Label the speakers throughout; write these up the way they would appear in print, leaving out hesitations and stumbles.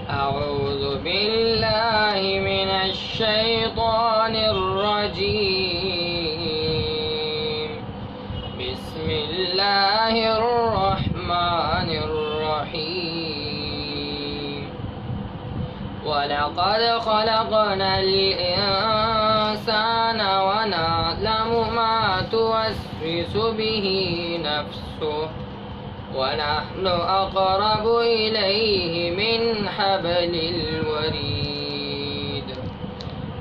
Speaker 1: أعوذ بالله من الشيطان الرجيم. بسم الله الرحمن الرحيم. ولقد خلقنا الإنسان ونعلم ما توسوس به نفسه ونحن أقرب إليه من حبل الوريد.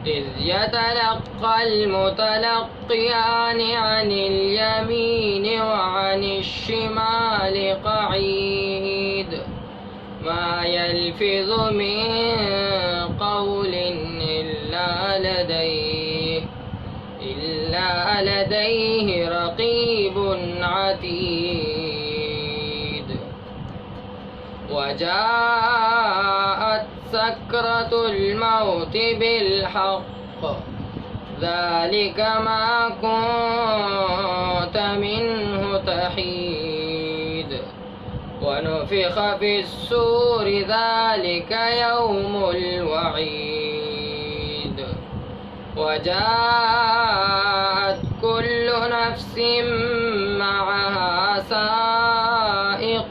Speaker 1: إذ يتلقى المتلقيان عن اليمين وعن الشمال قعيد. ما يلفظ من قول إلا لديه رقيب عتيد. وجاءت سكرة الموت بالحق ذلك ما كنت منه تحيد. ونفخ في السور ذلك يوم الوعيد. وجاءت كل نفس معها سائق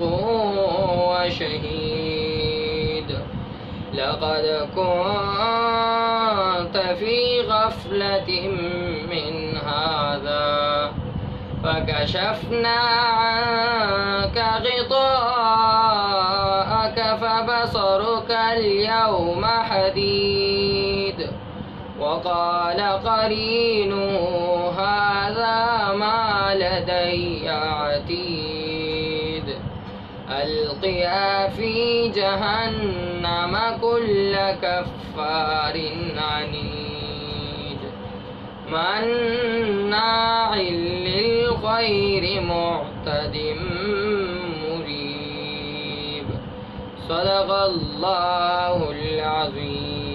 Speaker 1: وشهيد. لقد كنت في غفلة من هذا فكشفنا عنك غطاءك فبصرك اليوم حديد. وقال قرينه هذا ما لدي عتيد. ألقيا في جهنم كل كفار عنيد مناع للخير معتد مريب. صدق الله العظيم.